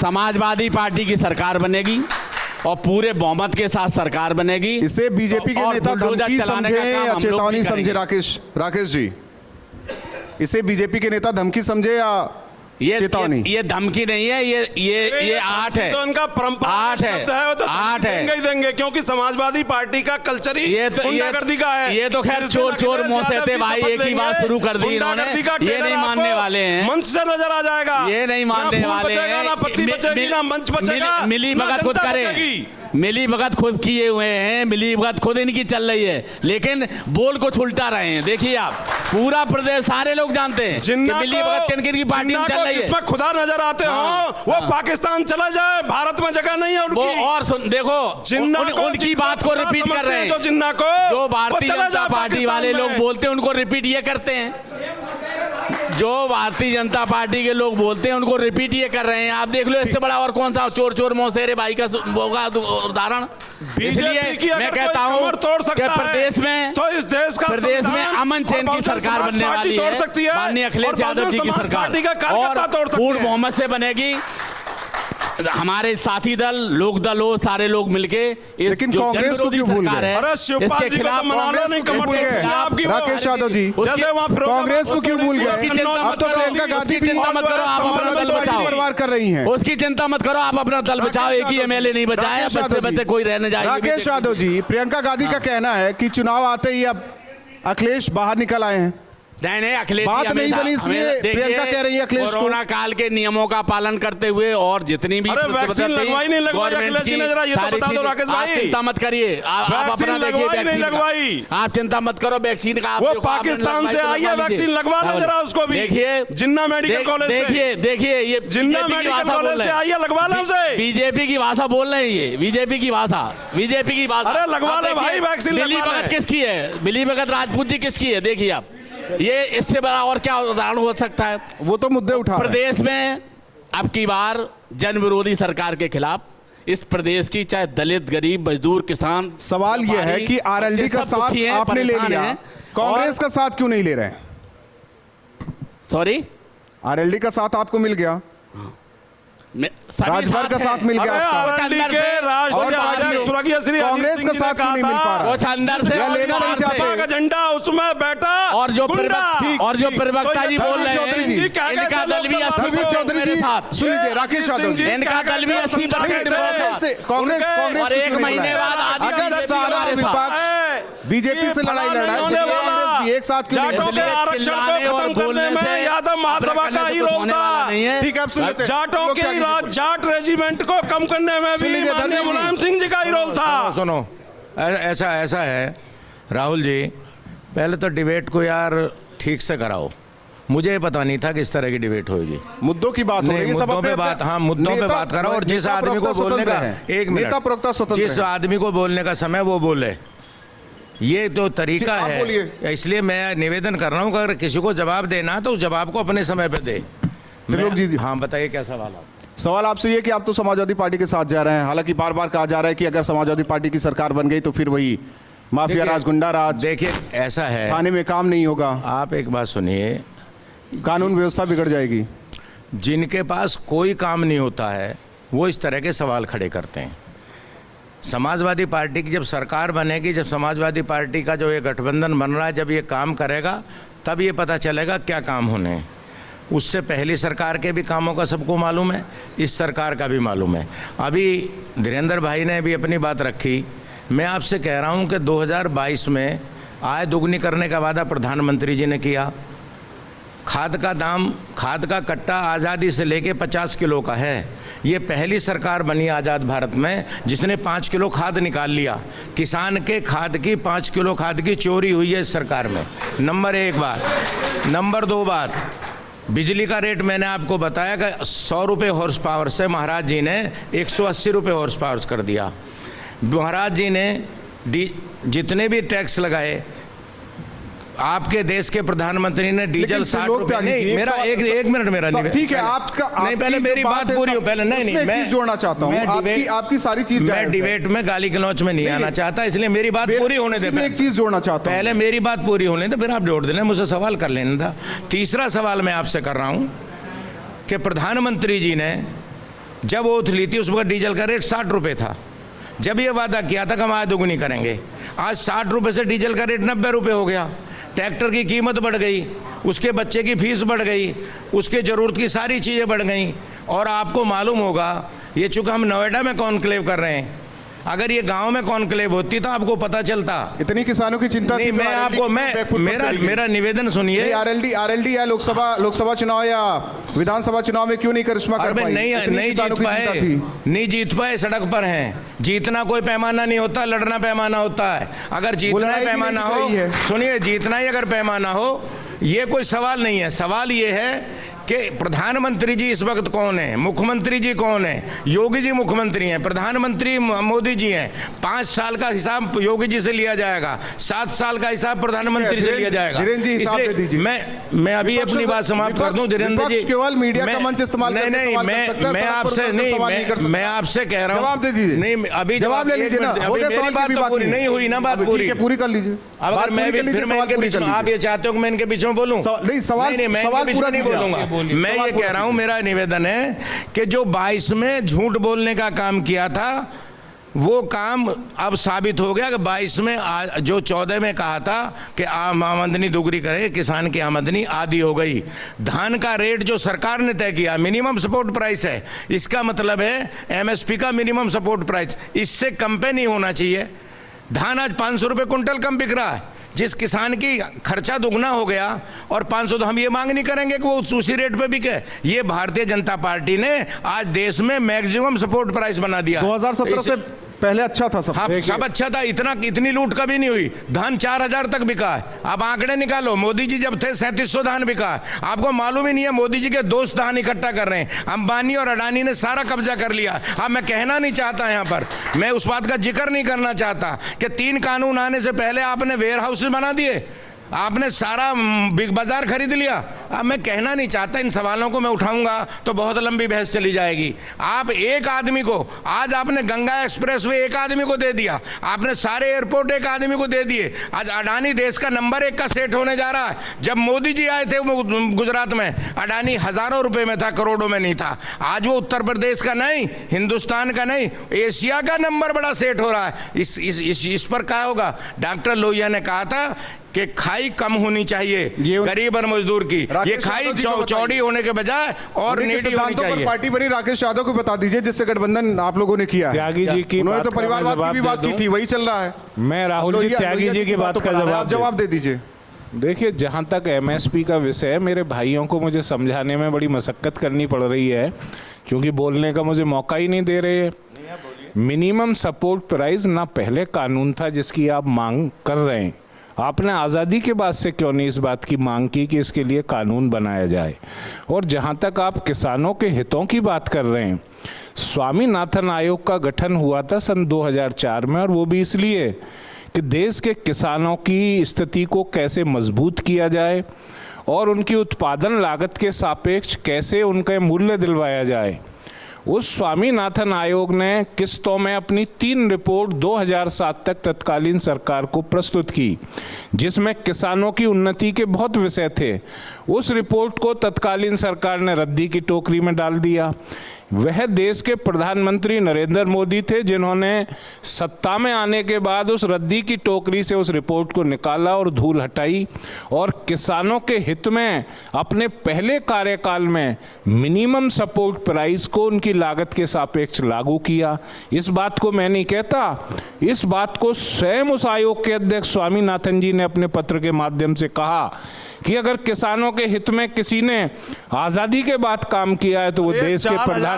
समाजवादी पार्टी की सरकार बनेगी और पूरे बहुमत के साथ सरकार बनेगी। इसे बीजेपी के नेता धमकी समझे या चेतावनी समझे? राकेश जी, इसे बीजेपी के नेता धमकी समझे या चेतावनी? ये धमकी नहीं है, ये आठ है। तो उनका परंपरा शब्द है, वो तो देंगे ही देंगे, क्योंकि समाजवादी पार्टी का कल्चर ही गुंडागर्दी का है। ये तो खैर चोर मोहसे थे भाई, एक ही बात शुरू कर दी इन्होंने। ये नहीं मानने वाले हैं, मंच से नजर आ जाएगा। ये नहीं मानने वाले हैं, ना पत्ती बचेगी ना मंच बचेगा। मिली भगत खुद करे, मिली भगत खुद किए हुए हैं, मिली भगत खुद इनकी चल रही है, लेकिन बोल को उल्टा रहे हैं। देखिए आप, पूरा प्रदेश सारे लोग जानते हैं कि मिली भगत किन की पार्टी में चल रही है। जिसमें खुदा नजर आते हो वो पाकिस्तान चला जाए, भारत में जगह नहीं है उनकी। वो और देखो उनकी बात को रिपीट कर रहे हैं, जो जिन्ना को जो भारतीय जनता पार्टी वाले लोग बोलते हैं उनको रिपीट ये करते हैं, जो भारतीय जनता पार्टी के लोग बोलते हैं उनको रिपीट ये कर रहे हैं। आप देख लो, इससे बड़ा और कौन सा चोर मौसेरे भाई का होगा उदाहरण। इसलिए मैं कहता हूं कि प्रदेश में तो इस देश का प्रदेश में अमन चैन की सरकार बनने वाली है, माननीय अखिलेश यादव जी की सरकार, और पूर्ण बहुमत से बनेगी। हमारे साथी दल, लोक दल हो, सारे लोग मिलके इस लेकिन कांग्रेस को क्यों भूल गए? इसके खिलाफ राकेश यादव जी, कांग्रेस को क्यों भूल गए? अब तो प्रियंका गांधी भी चिंता मत करो, आप अपना दल बचाओ, परिवार कर रही हैं। उसकी चिंता मत करो, आप अपना दल बचाओ। एक ही एमएलए नहीं बचाया, बच्चे कोई रहने जाएगा। राकेश यादव जी, प्रियंका गांधी का कहना है कि चुनाव आते ही अब अखिलेश बाहर निकल आए हैं। नहीं, अखिलेश बात नहीं बनी, इसलिए प्रियंका कह रही है अखिलेश को कोरोना काल के नियमों का पालन करते हुए और जितनी भी वैक्सीन लगवाई नहीं लगवाई अखिलेश जी ने, जरा ये तो बता दो राकेश भाई। चिंता मत करिए, आप अपना देखिए वैक्सीन, आप चिंता मत करो वैक्सीन का। वो पाकिस्तान से आई है, वैक्सीन लगवा लो जरा उसको भी। देखिए जिन्ना मेडिकल कॉलेज से, देखिए ये जिन्ना मेडिकल कॉलेज से आई है, लगवा लो उसे। बीजेपी की भाषा बोल रहे हैं, ये बीजेपी की भाषा, बीजेपी की भाषा। अरे लगवा लो भाई वैक्सीन। मिली भगत किसकी है? मिली भगत राजपूत जी किसकी है? देखिए आप, ये इससे बड़ा और क्या उदाहरण हो सकता है? वो तो मुद्दे उठा प्रदेश में अब की बार जन विरोधी सरकार के खिलाफ इस प्रदेश की, चाहे दलित, गरीब, मजदूर, किसान, सवाल यह है कि आरएलडी का साथ आपने ले लिया, कांग्रेस का साथ क्यों नहीं ले रहे? सॉरी, आरएलडी का साथ आपको मिल गया, राजभर का साथ मिल गया, कांग्रेस का साथ क्यों नहीं मिल पा रहा? कुछ अंदर से लेना नहीं चाहते एजेंडा उसमें बैठा। और जो प्रवक्ता जी बोल रहे हैं, इनका दल भी 80% मेरे साथ। सुन लीजिए राकेश यादव जी, इनका दल भी 80% कांग्रेस और एक महीने बाद अगर सारा विपक्ष बीजेपी से लड़ाई लड़ा भी एक साथ क्यों नहीं? आरक्षण को खत्म करने में यादव महासभा का ही रोल था। ठीक है, आप सुन लेते हैं। जाटों के जाट रेजिमेंट को कम करने में भी माननीय मुलायम सिंह जी का ही रोल था। सुनो, ऐसा है राहुल जी, पहले तो डिबेट को यार ठीक से कराओ। मुझे पता नहीं था कि इस तरह की डिबेट होगी। मुद्दों की बात हो रही है, मुद्दों पे बात, हाँ मुद्दों पे बात करो। और जिस आदमी को बोलने का, एक मिनट, जिस आदमी को बोलने का समय वो बोले, ये तो तरीका है। इसलिए मैं निवेदन कर रहा हूँ कि अगर किसी को जवाब देना तो उस जवाब को अपने समय पे दे। जी हाँ बताइए, क्या सवाल है? सवाल आपसे ये कि आप तो समाजवादी पार्टी के साथ जा रहे हैं, हालांकि बार बार कहा जा रहा है कि अगर समाजवादी पार्टी की सरकार बन गई तो फिर वही माफिया राज, गुंडा राज। देखिए ऐसा है, थाने में काम नहीं होगा। आप एक बात सुनिए, कानून व्यवस्था बिगड़ जाएगी। जिनके पास कोई काम नहीं होता है वो इस तरह के सवाल खड़े करते हैं। समाजवादी पार्टी की जब सरकार बनेगी, जब समाजवादी पार्टी का जो ये गठबंधन बन रहा है, जब ये काम करेगा तब ये पता चलेगा क्या काम होने हैं। उससे पहली सरकार के भी कामों का सबको मालूम है, इस सरकार का भी मालूम है। अभी धीरेन्द्र भाई ने भी अपनी बात रखी। मैं आपसे कह रहा हूं कि 2022 में आय दोगुनी करने का वादा प्रधानमंत्री जी ने किया। खाद का दाम, खाद का कट्टा आज़ादी से लेके 50 किलो का है। ये पहली सरकार बनी आज़ाद भारत में जिसने 5 किलो खाद निकाल लिया। किसान के खाद की 5 किलो खाद की चोरी हुई है इस सरकार में। नंबर 1 बात। नंबर 2 बात, बिजली का रेट मैंने आपको बताया कि 100 रुपये हॉर्स पावर से महाराज जी ने 180 रुपये हॉर्स पावर कर दिया। महाराज जी ने जितने भी टैक्स लगाए, आपके देश के प्रधानमंत्री ने डीजल 60 रुपये। नहीं, मेरा एक मिनट, मेरा ठीक है, आपका नहीं, पहले मेरी बात पूरी हो। पहले नहीं, मैं जोड़ना चाहता हूँ, आपकी सारी चीज। मैं डिबेट में गाली गलौच में नहीं आना चाहता, इसलिए मेरी बात पूरी होने दे। एक चीज जोड़ना चाहता हूँ, पहले मेरी बात पूरी होने दे, फिर आप जोड़ देना, मुझसे सवाल कर लेना था। तीसरा सवाल मैं आपसे कर रहा हूँ कि प्रधानमंत्री जी ने जब ओथ ली थी उस वक्त डीजल का रेट 60 रुपये था। जब ये वादा किया था कि हम आय दोगुनी करेंगे, आज 60 रुपये से डीजल का रेट 90 रुपये हो गया। ट्रैक्टर की कीमत बढ़ गई, उसके बच्चे की फीस बढ़ गई, उसके ज़रूरत की सारी चीज़ें बढ़ गई। और आपको मालूम होगा, ये चूँकि हम नोएडा में कॉन्क्लेव कर रहे हैं, अगर ये गांव में कॉन्क्लेव होती तो आपको पता चलता। इतनी किसानों की चिंता नहीं, थी तो मैं RLD आपको बैकफुट पर चली गई। मेरा निवेदन सुनिए। आरएलडी है, लोकसभा चुनाव या विधानसभा चुनाव में क्यों नहीं करिश्मा कर पाई? नहीं इतनी किसानों जीत की चिंता पाए, थी। नहीं जीत पाए, सड़क पर हैं। जीतना कोई पैमाना नहीं होता, लड़ना पैमाना होता है। अगर जीतना बुलंदाई ही भी पैमाना नहीं हो, दिख रही है। सुनिए, जीतना ही अगर पैमाना हो, ये कोई सवाल नहीं है। सवाल ये है कि प्रधानमंत्री जी इस वक्त कौन है, मुख्यमंत्री जी कौन है। योगी जी मुख्यमंत्री हैं, प्रधानमंत्री मोदी जी हैं। 5 साल का हिसाब योगी जी से लिया जाएगा, 7 साल का हिसाब प्रधानमंत्री से लिया जाएगा। धीरेन्द्र जी, हिसाब दे दीजिए। मैं अभी अपनी बात समाप्त कर दूं। धीरेन्द्र जी, केवल मीडिया का मंच इस्तेमाल करके नहीं, सवाल कर सकता है, मैं सड़क पर आपसे उतरकर सवाल नहीं कर सकता। मैं आपसे कह रहा हूं, जवाब दे दीजिए। नहीं, अभी जवाब ले लीजिए ना, हो अभी गया मेरी सवाल की बात भी तो बात पूरी नहीं हुई ना, बात पूरी। ठीक है, पूरी कर लीजिए। अब अगर मैं भी फिर मैं इनके बीच में, आप ये चाहते हो कि मैं इनके बीच में बोलूं? नहीं, सवाल मैं सवाल इनके बीच पूरा में नहीं कीजिए। बोलूंगा। मैं ये कह रहा हूं, मेरा निवेदन है कि जो 22 में झूठ बोलने का काम किया था, वो काम अब साबित हो गया कि 22 में जो 14 में कहा था कि आमदनी दोगुनी करें, किसान की आमदनी आधी हो गई। धान का रेट जो सरकार ने तय किया, मिनिमम सपोर्ट प्राइस है, इसका मतलब है एमएसपी का मिनिमम सपोर्ट प्राइस, इससे कम पे नहीं होना चाहिए। धान आज 500 रुपये कुंटल कम बिक रहा है। जिस किसान की खर्चा दुगना हो गया और 500, तो हम ये मांग नहीं करेंगे कि वो उसी रेट पे बिके। ये भारतीय जनता पार्टी ने आज देश में मैक्सिमम सपोर्ट प्राइस बना दिया। 2017 से पहले अच्छा था सब। हाँ, सब अच्छा था, इतनी लूट कभी नहीं हुई। धान 4000 तक बिका है। आप आंकड़े निकालो, मोदी जी जब थे 3700 धान बिका है। आपको मालूम ही नहीं है, मोदी जी के दोस्त धान इकट्ठा कर रहे हैं। अंबानी और अडानी ने सारा कब्जा कर लिया। अब मैं कहना नहीं चाहता, यहाँ पर मैं उस बात का जिक्र नहीं करना चाहता कि 3 कानून आने से पहले आपने वेयर हाउसेज बना दिए, आपने सारा बिग बाजार खरीद लिया। अब मैं कहना नहीं चाहता, इन सवालों को मैं उठाऊंगा तो बहुत लंबी बहस चली जाएगी। आप एक आदमी को, आज आपने गंगा एक्सप्रेसवे एक आदमी को दे दिया, आपने सारे एयरपोर्ट एक आदमी को दे दिए। आज अडानी देश का नंबर 1 का सेठ होने जा रहा है। जब मोदी जी आए थे गुजरात में, अडानी हजारों रुपए में था, करोड़ों में नहीं था। आज वो उत्तर प्रदेश का नहीं, हिंदुस्तान का नहीं, एशिया का नंबर बड़ा सेठ हो रहा है। इस पर क्या होगा? डॉक्टर लोहिया ने कहा था कि खाई कम होनी चाहिए गरीब और मजदूर की, ये खाई चौड़ी होने के बजाय और नीडी होनी चाहिए। पार्टी बनी राकेश यादव को बता दीजिए, जिससे गठबंधन आप लोगों ने किया है। त्यागी जी की उन्होंने बात तो परिवारवाद की भी बात की थी, वही चल रहा है। मैं राहुल जी त्यागी जी की बात का जवाब दे दीजिए। देखिए, जहाँ तक एमएसपी का विषय है, मेरे भाइयों को मुझे समझाने में बड़ी मशक्कत करनी पड़ रही है, क्योंकि बोलने का मुझे मौका ही नहीं दे रहे हैं। मिनिमम सपोर्ट प्राइस ना पहले कानून था जिसकी आप मांग कर रहे हैं। आपने आज़ादी के बाद से क्यों नहीं इस बात की मांग की कि इसके लिए कानून बनाया जाए? और जहाँ तक आप किसानों के हितों की बात कर रहे हैं, स्वामीनाथन आयोग का गठन हुआ था सन 2004 में, और वो भी इसलिए कि देश के किसानों की स्थिति को कैसे मजबूत किया जाए और उनकी उत्पादन लागत के सापेक्ष कैसे उनके मूल्य दिलवाया जाए। उस स्वामीनाथन आयोग ने किस्तों में अपनी 3 रिपोर्ट 2007 तक तत्कालीन सरकार को प्रस्तुत की, जिसमें किसानों की उन्नति के बहुत विषय थे। उस रिपोर्ट को तत्कालीन सरकार ने रद्दी की टोकरी में डाल दिया। वह देश के प्रधानमंत्री नरेंद्र मोदी थे जिन्होंने सत्ता में आने के बाद उस रद्दी की टोकरी से उस रिपोर्ट को निकाला और धूल हटाई और किसानों के हित में अपने पहले कार्यकाल में मिनिमम सपोर्ट प्राइस को उनकी लागत के सापेक्ष लागू किया। इस बात को मैं नहीं कहता, इस बात को स्वयं उस आयोग के अध्यक्ष स्वामीनाथन जी ने अपने पत्र के माध्यम से कहा कि अगर किसानों के हित में किसी ने आजादी के बाद काम किया है तो वो देश के प्रधानमंत्री।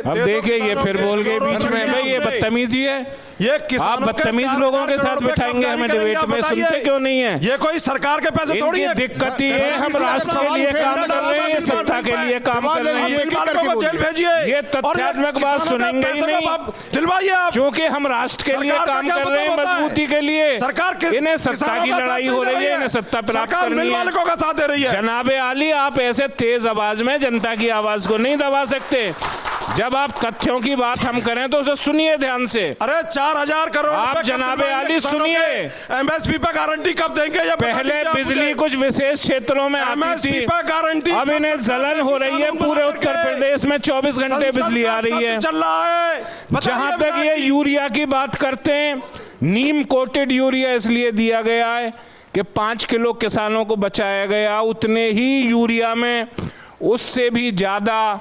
अब देखिए, ये फिर बोल गए बीच में, भाई ये बदतमीजी है। आप बदतमीज लोगों के साथ बिठाएंगे हमें डिबेट में, सुनते क्यों नहीं है? ये कोई सरकार के पैसे थोड़ी है। दिक्कत ये है, हम राष्ट्र के लिए काम कर रहे हैं, सत्ता के लिए काम कर रहे हैं। जेल भेजिए, ये तथ्यात्मक बात सुनेंगे ही नहीं, दिलवाइए आप, क्योंकि हम राष्ट्र के लिए काम कर रहे हैं, मजबूती के लिए। सरकार इन्हें सत्ता की लड़ाई हो रही है, इन्हें सत्ता प्राप्त करनी है। मालिकों का साथ दे रही है। जनाबे आली, आप ऐसे तेज आवाज में जनता की आवाज को नहीं दबा सकते। जब आप तथ्यों की बात हम करें तो उसे सुनिए ध्यान से। अरे 4000 करोड़ आप जनाबे आली सुनिए, एमएसपी पर गारंटी कब देंगे? पहले बिजली कुछ विशेष क्षेत्रों में आती थी, गारंटी अब इन्हें जलन हो रही है। पूरे उत्तर प्रदेश में 24 घंटे बिजली आ रही है। चल रहा है। जहां तक ये यूरिया की बात करते हैं, नीम कोटेड यूरिया इसलिए दिया गया है कि 5 किलो किसानों को बचाया गया, उतने ही यूरिया में उससे भी ज़्यादा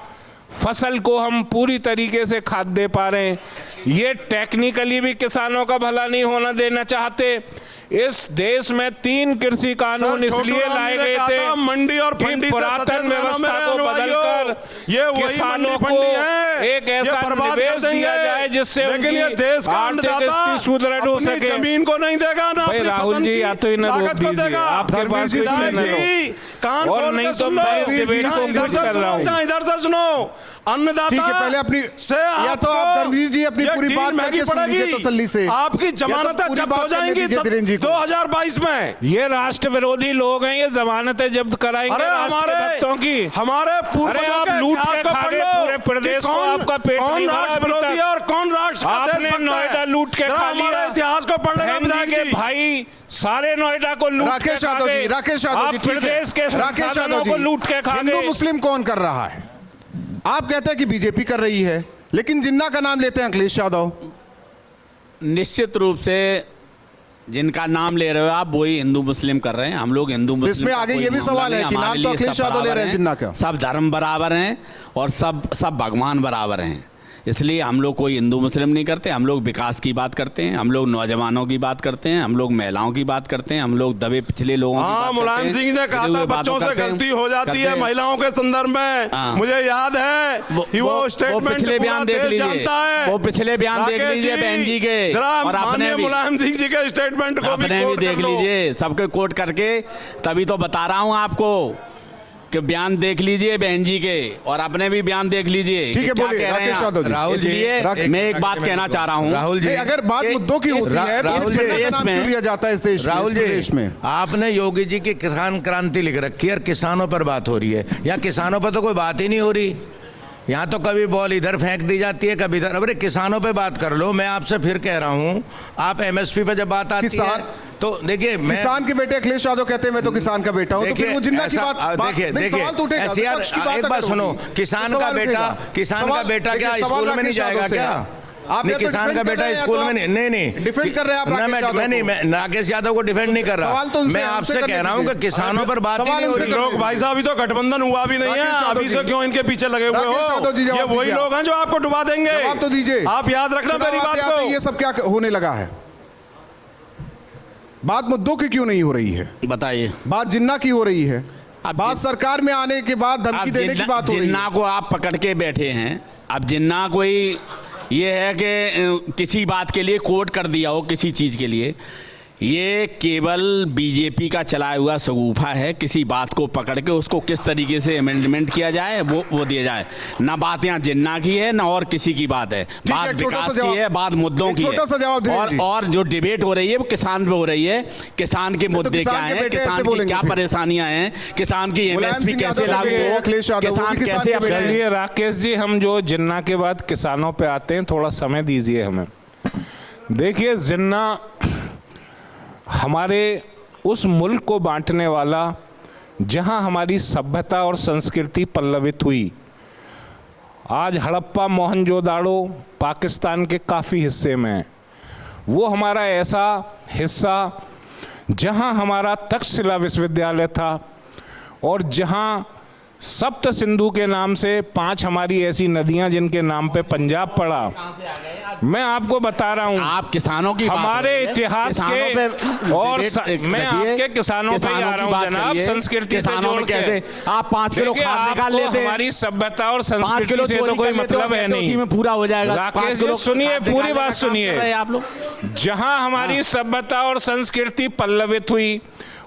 फसल को हम पूरी तरीके से खाद दे पा रहे हैं। ये टेक्निकली भी किसानों का भला नहीं होना देना चाहते। इस देश में 3 कृषि कानून इसलिए लाए गए थे मंडी और कि पंडी से पुरातन सचेत व्यवस्था रहना को मेरे बदलकर ये वही किसानों मंडी को पंडी है, एक ये ऐसा बर्बाद कर निवेश देंगे। दिया जाए जिससे लेकिन ये उनकी देश का आर्थिक अन्नदाता स्थिति सुदृढ़ हो अपनी सके। जमीन को नहीं देगा ना भाई अपनी राहुल पसंद जी, की या तो इन्हें रोक लागत को दीजिए, देगा। आपके पास भी धर्मेश चैनल जी, हो। कान और खोल नहीं के तो सुन लो। मैं इस डिबेट को इधर खुद से कर रहा हूं। सुनो, इधर से सुनो। अन्नदाता ठीक है, पहले अपनी से या तो आप आपको धर्मवीर जी अपनी ये पूरी डील बात महंगी करके सुन लीजिए पड़ेगी। तसल्ली से। आपकी या तो जमानतें पूरी जब्त बात हो करने जाएंगी दीजिए धीरेन्द्र जी को। 2022 में। ये राष्ट्र विरोधी लोग हैं, ये जमानतें जब्त कराएंगे अरे राष्ट्र भक्तों की। हमारे पूर्वजों अरे आप के लूट इतिहास के को खा पढ़ गए लो पूरे प्रदेश कि को, कौन- आपका पेट कौन नहीं भरा राष्ट्र अभी विरोधी तक। है और कौन राष्ट्र का आपने देशभक्त है। नोएडा लूट के जरा खा हमारे लिया। इतिहास को पढ़ लेना बहन जी विधायक के जी। भाई सारे नोएडा को लूट के राकेश खा यादव गए। जी, राकेश यादव आप जी, ठीक है। प्रदेश के राकेश यादव संसाधनों जी, को लूट के खा हिंदू गए। मुस्लिम कौन कर रहा है? आप कहते हैं कि बीजेपी कर रही है, लेकिन जिन्ना का नाम लेते हैं अखिलेश यादव। निश्चित रूप से जिनका नाम ले रहे हो आप वही हिंदू मुस्लिम कर रहे हैं। हम लोग हिंदू मुस्लिम इसमें का आगे कोई ये भी मामला सवाल है नहीं, कि हमारे नाम तो लिए अखिलेश सब यादव ले बराबर रहे हैं जिन्ना का। सब धर्म बराबर हैं और सब भगवान बराबर हैं। इसलिए हम लोग कोई हिंदू मुस्लिम नहीं करते। हम लोग विकास की बात करते हैं, हम लोग नौजवानों की बात करते हैं, हम लोग महिलाओं की बात करते हैं, हम लोग दबे पिछले लोगों की हाँ, बात करते मुलायम हैं, सिंह ने कहा गिरे था हुए बातों बच्चों से करते हैं, गलती हो जाती करते है हैं। महिलाओं के संदर्भ में। हाँ। मुझे याद है कि वो स्टेटमेंट पिछले पूरा बयान देख देश लीजिए, जानता है। वो पिछले बयान देख राकेश लीजिए बहन जी के, जरा और अपने माननीय भी मुलायम सिंह जी के स्टेटमेंट को अपने भी कोट देख कर लो। लीजिए, सबके कोट करके तभी तो बता रहा हूं आपको कि बयान देख लीजिए बहन जी के और अपने भी बयान देख लीजिए। ठीक है, कि क्या बोलिए, कह रहे हैं राकेश आप। यादव जी। राहुल जी, इसलिए मैं एक बात कहना चाह रहा हूं। राहुल जी, नहीं, अगर बात कि मुद्दों की होती है तो राहुल इस जी, जगह का नाम इसमें- क्यों लिया जाता है इस देश में, राहुल इस प्रदेश जी, में? आपने योगी जी की किसान क्रांति लिख रखी है और किसानों पर बात हो रही है। यहाँ किसानों पर तो कोई बात ही नहीं हो रही। यहाँ तो कभी बॉल इधर फेंक दी जाती है, कभी इधर। अरे किसानों पे बात कर लो। मैं आपसे फिर कह रहा हूँ, आप एमएसपी पे जब बात आती किसान- है तो देखिए, मैं किसान के बेटे अखिलेश यादव कहते हैं मैं तो किसान का बेटा हूं, तो फिर वो जिन्ना की बात देखिए नहीं, सवाल तो उठेगा, ऐसे यार, विपक्ष की बात एक बात अगर सुनो, होगी, किसान तो का सवाल बेटा उठेगा। किसान का सवाल- बेटा देखिए, क्या सवाल स्कूल में नहीं राकेश यादव जाएगा से क्या? है। आप नहीं, या तो किसान का डिफेंड कर बेटा रहे हैं, स्कूल या में तो नहीं डिफेंड कर रहे हैं आप राकेश यादव मैं नहीं, को। मैं राकेश यादव को डिफेंड नहीं कर सवाल तो रहा। उनसे- मैं आपसे उनसे कह रहा हूँ कि करने किसानों पर बात ही सवाल नहीं हो उनसे रही। करने लोग भाई साहब, अभी तो गठबंधन हुआ भी नहीं राकेश है, यादव अभी जी। से क्यों इनके पीछे लगे हुए राकेश यादव जी, हो? जवाब ये वही दीजिए लोग हैं जो आपको डुबा देंगे। जवाब तो दीजिए। आप याद रखना चुनाव मेरी बात आते आते को। ये सब क्या होने लगा है? बात मुद्दों की क्यों नहीं हो रही है? बताइए। बात जिन्ना की हो रही है, अब बात सरकार में आने के बाद धमकी अब देने की बात हो रही जिन्ना है। को आप पकड़ के बैठे हैं। अब जिन्ना कोई ये है कि किसी बात के लिए कोर्ट कर दिया हो किसी चीज़ के लिए, ये केवल बीजेपी का चलाया हुआ सगुफा है। किसी बात को पकड़ के उसको किस तरीके से अमेंडमेंट किया जाए वो दिया जाए। ना बात यहाँ जिन्ना की है ना और किसी की बात है। बात एक छोटा सा विकास की जवाब- है, बात मुद्दों एक की है। छोटा सा जवाब धीरेन्द्र जी। और जो डिबेट हो रही है वो किसान पे हो रही है। किसान के मुद्दे किसान क्या के हैं, बेटे ऐसे किसान की बोलेंगे क्या फिर। परेशानियां हैं, किसान की मुलायम एमएसपी सिंह कैसे यादव लागू के हो, अखिलेश यादव, वो किसान भी किसान कैसे के अपने बेटे हैं। चलिए राकेश जी, हम जो जिन्ना के बाद किसानों पे आते हैं, थोड़ा समय दीजिए हमें। देखिए, जिन्ना हमारे उस मुल्क को बांटने वाला जहां हमारी सभ्यता और संस्कृति पल्लवित हुई। आज हड़प्पा मोहनजोदाड़ो पाकिस्तान के काफ़ी हिस्से में है। वो हमारा ऐसा हिस्सा जहां हमारा तक्षशिला विश्वविद्यालय था और जहां सप्त सिंधु के नाम से 5 हमारी ऐसी नदियां जिनके नाम पे पंजाब पड़ा। मैं आपको बता रहा हूं, आप किसानों की बात हमारे करिए, इतिहास किसानों के पे और डिबेट मैं रखिए, आपके किसानों पे ही आ रहा की बात हूं जनाब, करिए, संस्कृति से किसानों में जोड़ के। कैसे आप 5 किलो देखिए, खाद निकाल आपको लेते हैं, हमारी सभ्यता और 5 संस्कृति किलो से तो चोरी कोई कर लेते हो, मतलब है कहते हो, नहीं। उसी में पूरा हो जाएगा। राकेश 5 जी, किलो सुनिए, खाद पूरी निकालने बात का काम सुनिए। कर रहे हैं आप लोग। जहां हमारी सभ्यता और संस्कृति पल्लवित हुई,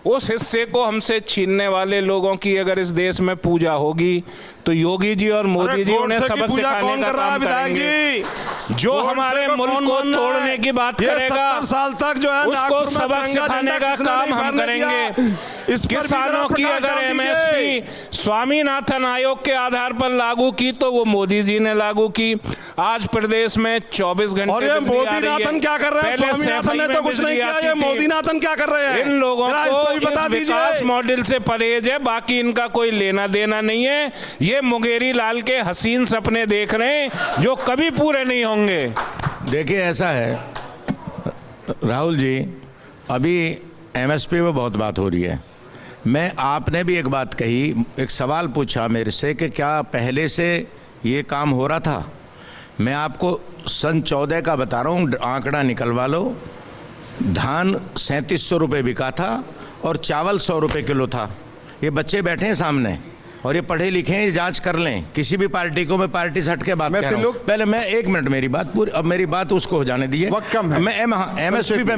उस हिस्से को हमसे छीनने वाले लोगों की अगर इस देश में पूजा होगी तो योगी जी और मोदी जी उन्हें सबक सिखाने का काम करेंगे। जो हमारे मुल्क को तोड़ने की बात करेगा, 70 साल तक जो है उसको सबक सिखाने का काम हम करेंगे। किसानों की अगर एमएसपी स्वामीनाथन आयोग के आधार पर लागू की तो वो मोदी जी ने लागू की। आज प्रदेश में 24 घंटे और ये बिजली आ रही है। मोदीनाथन क्या कर रहे हैं? पहले स्वामीनाथन सफाई ने में तो कुछ नहीं बिजली किया, आती ये थी। मोदीनाथन क्या कर रहे हैं? इन लोगों जरा को इसको भी बता इस दीजिए। विकास मॉडल से परहेज है, बाकी इनका कोई लेना देना नहीं है। ये मुंगेरी लाल के हसीन सपने देख रहे हैं जो कभी पूरे नहीं होंगे। देखिए, ऐसा है राहुल जी, अभी एमएसपी पे बहुत बात हो रही है। मैं आपने भी एक बात कही, एक सवाल पूछा मेरे से कि क्या पहले से ये काम हो रहा था। मैं आपको सन 14 का बता रहा हूँ, आंकड़ा निकलवा लो। धान 3700 रुपये बिका था और चावल 100 रुपये किलो था। ये बच्चे बैठे हैं सामने और ये पढ़े लिखे हैं, जांच कर लें किसी भी पार्टी को। मैं पार्टी से हट के बात कर रहा हूं। पहले मैं 1 मिनट, मेरी बात पूरी, अब मेरी बात उसको हो जाने दीजिए। वक्त कम है। मैं एमएसपी पे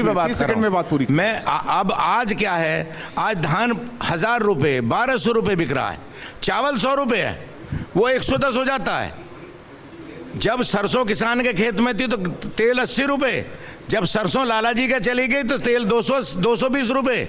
बात कर रहा हूं। में बात पूरी। मैं अब आज क्या है, आज धान 1000 रुपये 1200 रुपये बिक रहा है, चावल 100 रुपये है, वो 110 हो जाता है। जब सरसों किसान के खेत में थी तो तेल 80 रुपये, जब सरसों लाला जी के चली गई तो तेल 220 रुपये।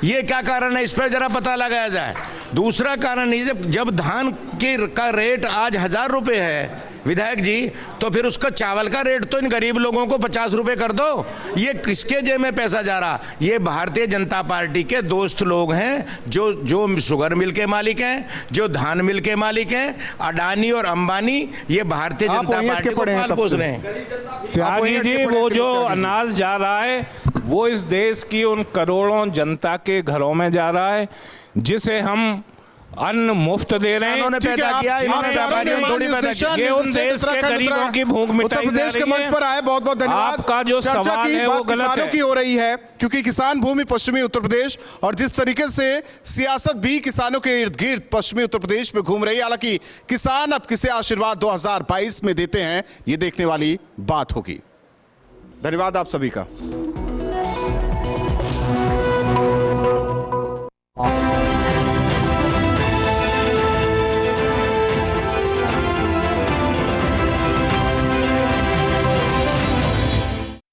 ये क्या कारण है, इस पर जरा पता लगाया जाए। दूसरा कारण ये, जब धान का रेट आज 1000 रुपये है विधायक जी, तो फिर उसका चावल का रेट तो इन गरीब लोगों को 50 रुपये कर दो। ये किसके जेब में पैसा जा रहा? ये भारतीय जनता पार्टी के दोस्त लोग हैं, जो शुगर मिल के मालिक हैं, जो धान मिल के मालिक हैं, अडानी और अंबानी। ये भारतीय जनता पार्टी को पाल पोस रहे हैं। त्यागी जी, वो जो अनाज जा रहा है वो इस देश की उन करोड़ों जनता के घरों में जा रहा है, जिसे हम अन्न मुफ्त दे रहे हैं। इन्होंने पैदा किया, इन्होंने व्यापारियों ने थोड़ी पैदा किया। ये उन देश के गरीबों की भूख मिटाई उत्तर प्रदेश के मंच पर आए, बहुत बहुत धन्यवाद। आपका जो सवाल है वो गलत किसानों है। की हो रही है, क्योंकि किसान भूमि पश्चिमी उत्तर प्रदेश, और जिस तरीके से सियासत भी किसानों के इर्द गिर्द पश्चिमी उत्तर प्रदेश में घूम रही है। हालांकि किसान अब किसे आशीर्वाद 2022 में देते हैं, ये देखने वाली बात होगी। धन्यवाद आप सभी का।